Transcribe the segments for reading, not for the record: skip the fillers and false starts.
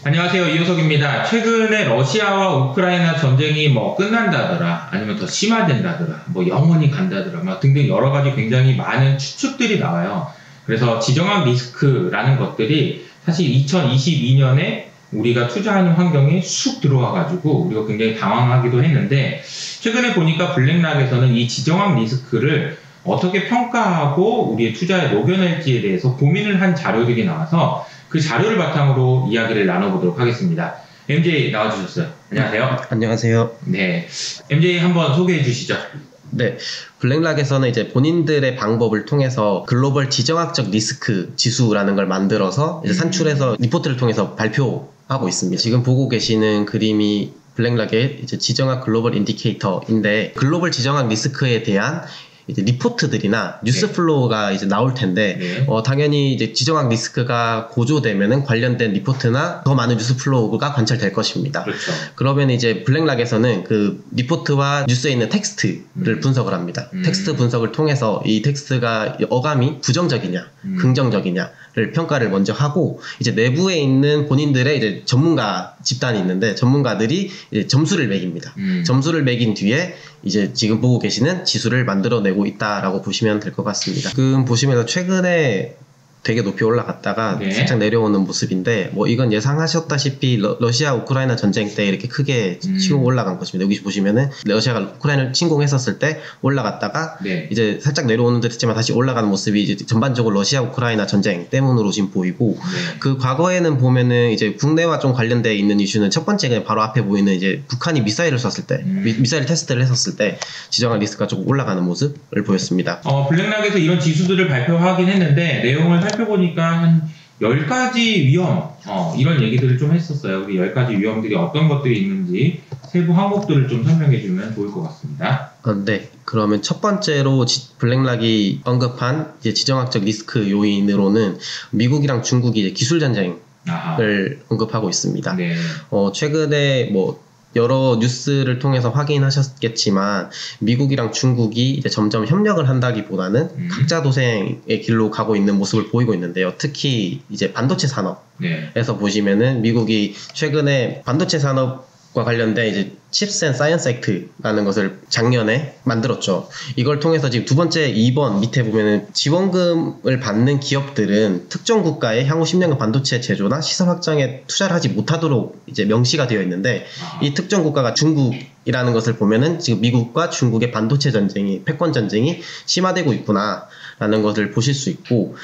안녕하세요. 이효석입니다. 최근에 러시아와 우크라이나 전쟁이 끝난다더라, 아니면 더 심화된다더라, 영원히 간다더라, 등등 여러 가지 굉장히 많은 추측들이 나와요. 그래서 지정학 리스크라는 것들이 사실 2022년에 우리가 투자하는 환경에 쑥 들어와가지고 우리가 굉장히 당황하기도 했는데, 최근에 보니까 블랙락에서는 이 지정학 리스크를 어떻게 평가하고 우리의 투자에 녹여낼지에 대해서 고민을 한 자료들이 나와서 그 자료를 바탕으로 이야기를 나눠보도록 하겠습니다. MJ 나와주셨어요. 안녕하세요. 안녕하세요. 네, MJ 한번 소개해 주시죠. 네, 블랙락에서는 이제 본인들의 방법을 통해서 글로벌 지정학적 리스크 지수라는 걸 만들어서 이제 산출해서 리포트를 통해서 발표하고 있습니다. 지금 보고 계시는 그림이 블랙락의 이제 지정학 글로벌 인디케이터인데, 글로벌 지정학 리스크에 대한 이제 리포트들이나 뉴스 플로우가 이제 나올 텐데, 당연히 이제 지정학 리스크가 고조되면은 관련된 리포트나 더 많은 뉴스 플로우가 관찰될 것입니다. 그렇죠. 그러면 이제 블랙락에서는 그 리포트와 뉴스에 있는 텍스트를 분석을 합니다. 텍스트 분석을 통해서 이 텍스트가 어감이 부정적이냐, 긍정적이냐를 평가를 먼저 하고, 이제 내부에 있는 본인들의 이제 전문가 집단이 있는데, 전문가들이 이제 점수를 매깁니다. 점수를 매긴 뒤에 이제 지금 보고 계시는 지수를 만들어내고 있다라고 보시면 될 것 같습니다. 지금 보시면 최근에 되게 높이 올라갔다가 살짝 내려오는 모습인데, 이건 예상하셨다시피 러시아 우크라이나 전쟁 때 이렇게 크게 치고 올라간 것입니다. 여기 보시면은 러시아가 우크라이나를 침공했었을 때 올라갔다가 이제 살짝 내려오는 듯 했지만 다시 올라가는 모습이 이제 전반적으로 러시아 우크라이나 전쟁 때문으로 지금 보이고, 그 과거에는 보면은 이제 국내와 좀 관련되어 있는 이슈는 첫 번째가 바로 앞에 보이는 이제 북한이 미사일을 쐈을 때, 미사일 테스트를 했었을 때 지정학 리스크가 조금 올라가는 모습을 보였습니다. 블랙락에서 이런 지수들을 발표하긴 했는데, 내용을 살펴보니까 한 10가지 위험, 이런 얘기들을 좀 했었어요. 우리 10가지 위험들이 어떤 것들이 있는지 세부 항목들을 좀 설명해주면 좋을 것 같습니다. 네. 그러면 첫 번째로 블랙락이 언급한 이제 지정학적 리스크 요인으로는 미국이랑 중국이 이제 기술 전쟁을 언급하고 있습니다. 네. 최근에 여러 뉴스를 통해서 확인하셨겠지만, 미국이랑 중국이 이제 점점 협력을 한다기보다는 각자 도생의 길로 가고 있는 모습을 보이고 있는데요. 특히 이제 반도체 산업에서 보시면은 미국이 최근에 반도체 산업과 관련된 이제 칩스 앤 사이언스 액트라는 것을 작년에 만들었죠. 이걸 통해서 지금 두 번째 2번 밑에 보면은 지원금을 받는 기업들은 특정 국가의 향후 10년간 반도체 제조나 시설 확장에 투자를 하지 못하도록 이제 명시가 되어 있는데, 이 특정 국가가 중국이라는 것을 보면은 지금 미국과 중국의 반도체 전쟁이, 패권 전쟁이 심화되고 있구나 라는 것을 보실 수 있고,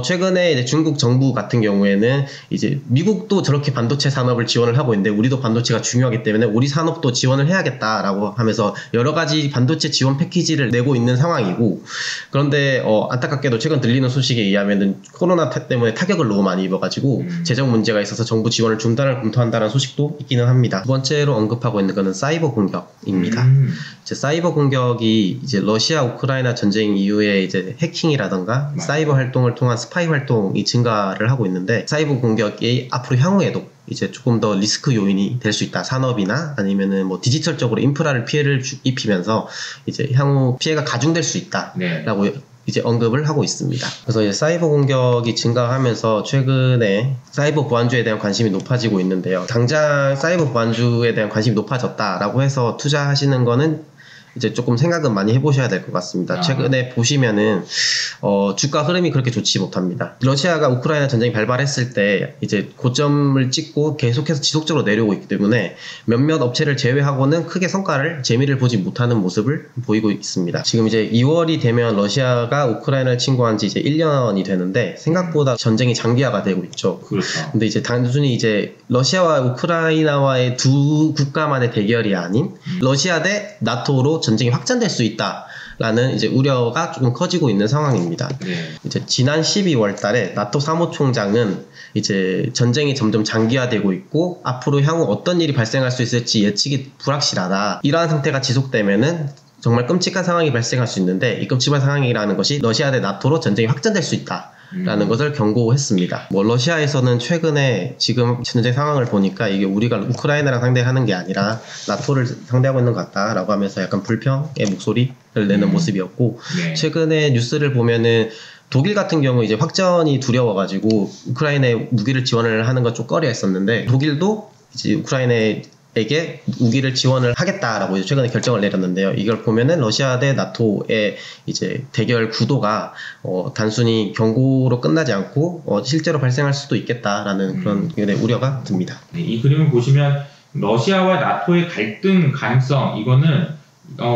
최근에 이제 중국 정부 같은 경우에는 이제 미국도 저렇게 반도체 산업을 지원을 하고 있는데 우리도 반도체가 중요하기 때문에 우리 산업도 지원을 해야겠다라고 하면서 여러 가지 반도체 지원 패키지를 내고 있는 상황이고, 그런데 안타깝게도 최근 들리는 소식에 의하면은 코로나 때문에 타격을 너무 많이 입어가지고 재정 문제가 있어서 정부 지원을 중단을 검토한다는 소식도 있기는 합니다. 두 번째로 언급하고 있는 것은 사이버 공격입니다. 이제 사이버 공격이 이제 러시아 우크라이나 전쟁 이후에 이제 해킹이라던가 사이버 활동을 통한 스파이 활동이 증가를 하고 있는데, 사이버 공격이 앞으로 향후에도 이제 조금 더 리스크 요인이 될 수 있다. 산업이나 아니면은 디지털적으로 인프라를 피해를 입히면서 이제 향후 피해가 가중될 수 있다라고 이제 언급을 하고 있습니다. 그래서 이제 사이버 공격이 증가하면서 최근에 사이버 보안주에 대한 관심이 높아지고 있는데요. 당장 사이버 보안주에 대한 관심이 높아졌다라고 해서 투자하시는 거는 이제 조금 생각은 많이 해보셔야 될 것 같습니다. 최근에 보시면은 주가 흐름이 그렇게 좋지 못합니다. 러시아가 우크라이나 전쟁이 발발했을 때 이제 고점을 찍고 계속해서 지속적으로 내려오고 있기 때문에 몇몇 업체를 제외하고는 크게 성과를, 재미를 보지 못하는 모습을 보이고 있습니다. 지금 이제 2월이 되면 러시아가 우크라이나를 침공한 지 이제 1년이 되는데 생각보다 전쟁이 장기화가 되고 있죠. 그렇죠. 근데 이제 단순히 이제 러시아와 우크라이나와의 두 국가만의 대결이 아닌 러시아 대 나토로 전쟁이 확장될 수 있다라는 이제 우려가 조금 커지고 있는 상황입니다. 이제 지난 12월 달에 나토 사무총장은 이제 전쟁이 점점 장기화되고 있고 앞으로 향후 어떤 일이 발생할 수 있을지 예측이 불확실하다. 이러한 상태가 지속되면은 정말 끔찍한 상황이 발생할 수 있는데, 이 끔찍한 상황이라는 것이 러시아 대 나토로 전쟁이 확장될 수 있다 라는 것을 경고했습니다. 러시아에서는 최근에 지금 전쟁 상황을 보니까 이게 우리가 우크라이나랑 상대하는 게 아니라 나토를 상대하고 있는 것 같다라고 하면서 약간 불평의 목소리를 내는 모습이었고, 최근에 뉴스를 보면은 독일 같은 경우 이제 확전이 두려워가지고 우크라이나에 무기를 지원을 하는 건 좀 꺼려했었는데 독일도 이제 우크라이나에게 무기를 지원을 하겠다라고 이제 최근에 결정을 내렸는데요. 이걸 보면은 러시아 대 나토의 이제 대결 구도가 단순히 경고로 끝나지 않고 실제로 발생할 수도 있겠다라는 그런 우려가 듭니다. 네, 이 그림을 보시면 러시아와 나토의 갈등 가능성 이거는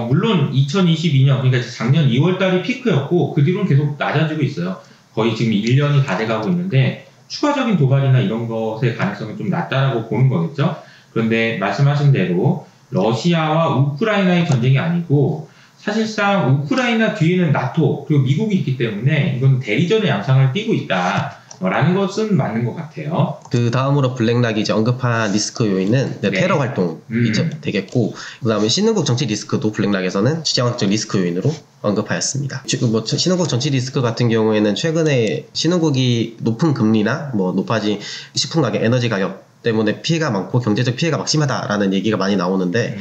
물론 2022년 그러니까 작년 2월달이 피크였고 그 뒤로는 계속 낮아지고 있어요. 거의 지금 1년이 다 돼가고 있는데 추가적인 도발이나 이런 것의 가능성은 좀 낮다라고 보는 거겠죠. 그런데 말씀하신 대로 러시아와 우크라이나의 전쟁이 아니고 사실상 우크라이나 뒤에는 나토 그리고 미국이 있기 때문에 이건 대리전의 양상을 띠고 있다라는 것은 맞는 것 같아요. 그 다음으로 블랙락이 이제 언급한 리스크 요인은 테러 활동이 되겠고, 그 다음에 신흥국 정치 리스크도 블랙락에서는 지정학적 리스크 요인으로 언급하였습니다. 신흥국 정치 리스크 같은 경우에는 최근에 신흥국이 높은 금리나 높아진 식품 가격, 에너지 가격 때문에 피해가 많고 경제적 피해가 막심하다라는 얘기가 많이 나오는데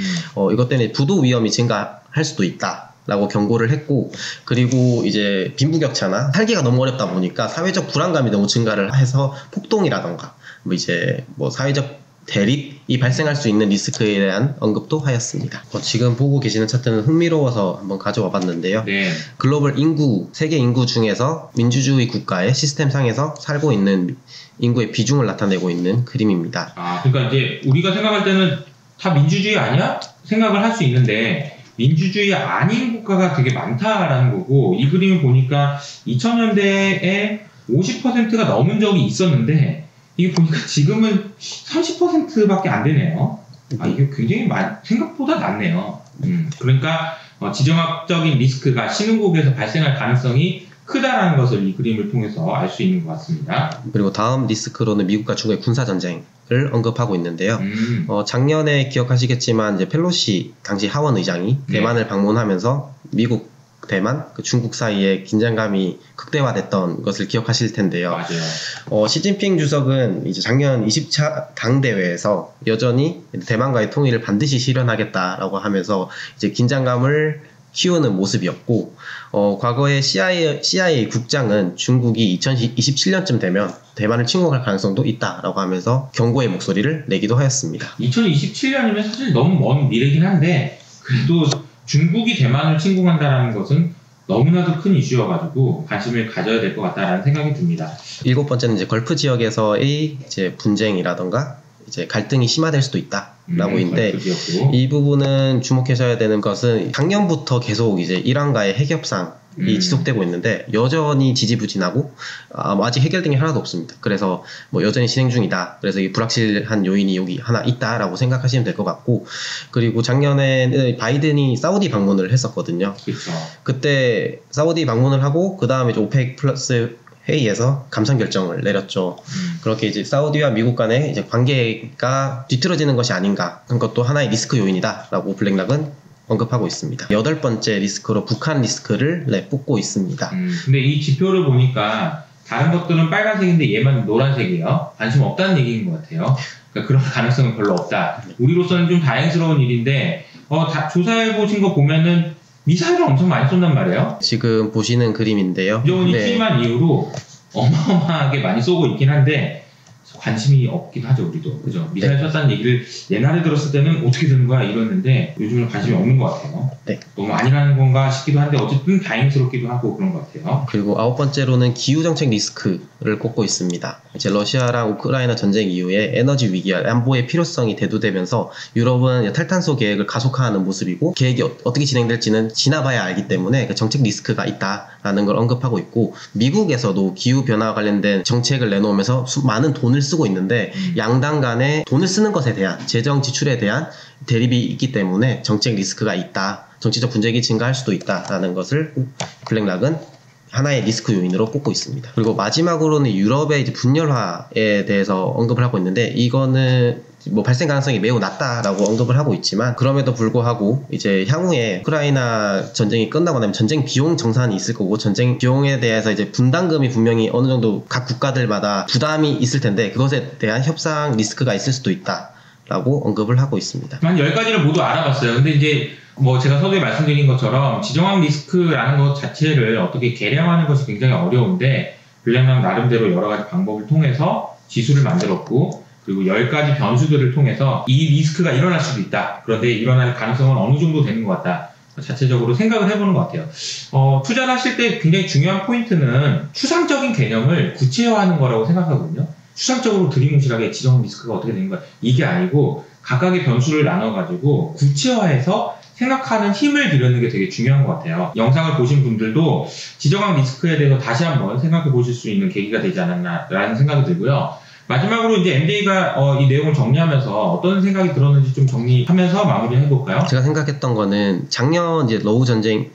이것 때문에 부도 위험이 증가할 수도 있다라고 경고를 했고, 그리고 이제 빈부격차나 살기가 너무 어렵다 보니까 사회적 불안감이 너무 증가를 해서 폭동이라던가 사회적 대립이 발생할 수 있는 리스크에 대한 언급도 하였습니다. 지금 보고 계시는 차트는 흥미로워서 한번 가져와 봤는데요. 네. 글로벌 인구, 세계 인구 중에서 민주주의 국가의 시스템상에서 살고 있는 인구의 비중을 나타내고 있는 그림입니다. 그러니까 이제 우리가 생각할 때는 다 민주주의 아니야? 생각을 할 수 있는데 민주주의 아닌 국가가 되게 많다라는 거고, 이 그림을 보니까 2000년대에 50%가 넘은 적이 있었는데 이게 보니까 지금은 30%밖에 안 되네요. 이게 굉장히 생각보다 낮네요. 그러니까 지정학적인 리스크가 신흥국에서 발생할 가능성이 크다라는 것을 이 그림을 통해서 알 수 있는 것 같습니다. 그리고 다음 리스크로는 미국과 중국의 군사전쟁을 언급하고 있는데요. 작년에 기억하시겠지만 이제 펠로시 당시 하원 의장이 대만을 방문하면서 미국, 대만, 중국 사이에 긴장감이 극대화됐던 것을 기억하실 텐데요. 맞아요. 시진핑 주석은 이제 작년 20차 당대회에서 여전히 대만과의 통일을 반드시 실현하겠다라고 하면서 이제 긴장감을 키우는 모습이었고, 과거에 CIA 국장은 중국이 2027년쯤 되면 대만을 침공할 가능성도 있다라고 하면서 경고의 목소리를 내기도 하였습니다. 2027년이면 사실 너무 먼 미래긴 한데 그래도 중국이 대만을 침공한다는 것은 너무나도 큰 이슈여가지고 관심을 가져야 될 것 같다라는 생각이 듭니다. 7번째는 이제 걸프 지역에서의 이제 분쟁이라던가 이제 갈등이 심화될 수도 있다라고 있는데, 이 부분은 주목하셔야 되는 것은 작년부터 계속 이제 이란과의 핵 협상이 지속되고 있는데 여전히 지지부진하고 아직 해결된 게 하나도 없습니다. 그래서 여전히 진행 중이다. 그래서 이 불확실한 요인이 여기 하나 있다라고 생각하시면 될 것 같고, 그리고 작년에 바이든이 사우디 방문을 했었거든요. 그렇죠. 그때 사우디 방문을 하고 그 다음에 오펙 플러스 회의에서 감산 결정을 내렸죠. 그렇게 이제 사우디와 미국 간의 이제 관계가 뒤틀어지는 것이 아닌가 한 것도 하나의 리스크 요인이다라고 블랙락은 언급하고 있습니다. 8번째 리스크로 북한 리스크를 뽑고 있습니다. 근데 이 지표를 보니까 다른 것들은 빨간색인데 얘만 노란색이에요. 관심 없다는 얘기인 것 같아요. 그러니까 그런 가능성은 별로 없다. 우리로서는 좀 다행스러운 일인데 다 조사해 보신 거 보면은 미사일을 엄청 많이 쏜단 말이에요. 지금 보시는 그림인데요. 김정은이 취임한 이후로 어마어마하게 많이 쏘고 있긴 한데 관심이 없긴 하죠, 우리도. 그죠? 미사일 쐈다는 얘기를 옛날에 들었을 때는 어떻게 되는 거야 이러는데 요즘은 관심이 없는 것 같아요. 너무 아니라는 건가 싶기도 한데 어쨌든 다행스럽기도 하고 그런 것 같아요. 그리고 9번째로는 기후정책 리스크를 꼽고 있습니다. 이제 러시아랑 우크라이나 전쟁 이후에 에너지 위기와 안보의 필요성이 대두되면서 유럽은 탈탄소 계획을 가속화하는 모습이고, 계획이 어떻게 진행될지는 지나봐야 알기 때문에 정책 리스크가 있다라는 걸 언급하고 있고, 미국에서도 기후변화와 관련된 정책을 내놓으면서 많은 돈을 쓰고 있는데 양당 간에 돈을 쓰는 것에 대한 재정 지출에 대한 대립이 있기 때문에 정책 리스크가 있다, 정치적 분쟁이 증가할 수도 있다라는 것을 블랙락은 하나의 리스크 요인으로 꼽고 있습니다. 그리고 마지막으로는 유럽의 이제 분열화에 대해서 언급을 하고 있는데, 이거는 발생 가능성이 매우 낮다라고 언급을 하고 있지만, 그럼에도 불구하고 이제 향후에 우크라이나 전쟁이 끝나고 나면 전쟁 비용 정산이 있을 거고, 전쟁 비용에 대해서 이제 분담금이 분명히 어느 정도 각 국가들마다 부담이 있을 텐데 그것에 대한 협상 리스크가 있을 수도 있다라고 언급을 하고 있습니다. 한 10가지를 모두 알아봤어요. 근데 이제 뭐 제가 서두에 말씀드린 것처럼 지정학 리스크라는 것 자체를 어떻게 계량하는 것이 굉장히 어려운데 블랙락 나름대로 여러 가지 방법을 통해서 지수를 만들었고 그리고 10가지 변수들을 통해서 이 리스크가 일어날 수도 있다. 그런데 일어날 가능성은 어느 정도 되는 것 같다. 자체적으로 생각을 해보는 것 같아요. 투자를 하실 때 굉장히 중요한 포인트는 추상적인 개념을 구체화하는 거라고 생각하거든요. 추상적으로 두리뭉실하게 지정 리스크가 어떻게 되는 거야. 이게 아니고 각각의 변수를 나눠가지고 구체화해서 생각하는 힘을 기르는 게 되게 중요한 것 같아요. 영상을 보신 분들도 지정학 리스크에 대해서 다시 한번 생각해 보실 수 있는 계기가 되지 않았나라는 생각이 들고요. 마지막으로 이제 MDA가 이 내용을 정리하면서 어떤 생각이 들었는지 좀 정리하면서 마무리해볼까요? 제가 생각했던 거는 작년 이제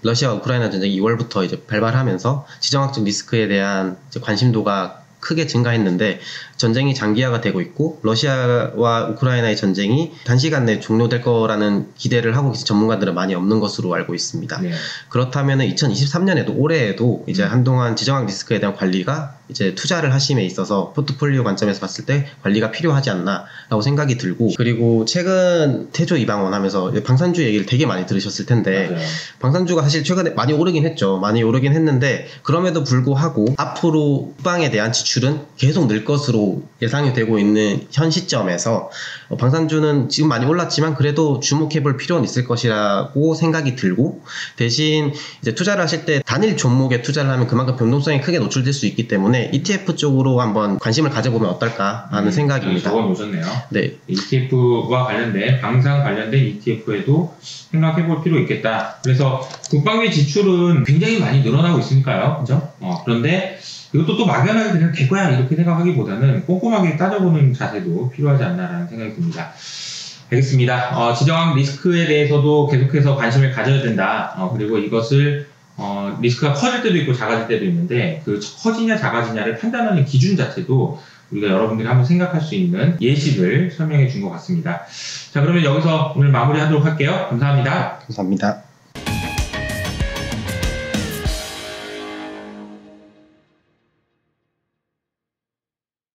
러시아 우크라이나 전쟁이 2월부터 이제 발발하면서 지정학적 리스크에 대한 이제 관심도가 크게 증가했는데 전쟁이 장기화가 되고 있고 러시아와 우크라이나의 전쟁이 단시간 내에 종료될 거라는 기대를 하고 계신 전문가들은 많이 없는 것으로 알고 있습니다. 네. 그렇다면 2023년에도 올해에도 이제 한동안 지정학 리스크에 대한 관리가 이제 투자를 하심에 있어서 포트폴리오 관점에서 봤을 때 관리가 필요하지 않나라고 생각이 들고 그리고 최근 태조 이방원 하면서 방산주 얘기를 되게 많이 들으셨을 텐데 맞아요. 방산주가 사실 최근에 많이 오르긴 했죠. 많이 오르긴 했는데 그럼에도 불구하고 앞으로 국방에 대한 지출은 계속 늘 것으로 예상이 되고 있는 현 시점에서 방산주는 지금 많이 올랐지만 그래도 주목해볼 필요는 있을 것이라고 생각이 들고 대신 이제 투자를 하실 때 단일 종목에 투자를 하면 그만큼 변동성이 크게 노출될 수 있기 때문에 ETF 쪽으로 한번 관심을 가져보면 어떨까 하는 생각입니다. 적어놓으셨네요. 네. ETF와 관련된 방산 관련된 ETF에도 생각해볼 필요 있겠다. 그래서 국방비 지출은 굉장히 많이 늘어나고 있으니까요. 그죠? 그런데 이것도 또 막연하게 그냥 될 거야 이렇게 생각하기보다는 꼼꼼하게 따져보는 자세도 필요하지 않나라는 생각이 듭니다. 알겠습니다. 지정학 리스크에 대해서도 계속해서 관심을 가져야 된다. 그리고 이것을 리스크가 커질 때도 있고 작아질 때도 있는데 그 커지냐 작아지냐를 판단하는 기준 자체도 우리가 여러분들이 한번 생각할 수 있는 예시를 설명해 준 것 같습니다. 자, 그러면 여기서 오늘 마무리하도록 할게요. 감사합니다. 감사합니다.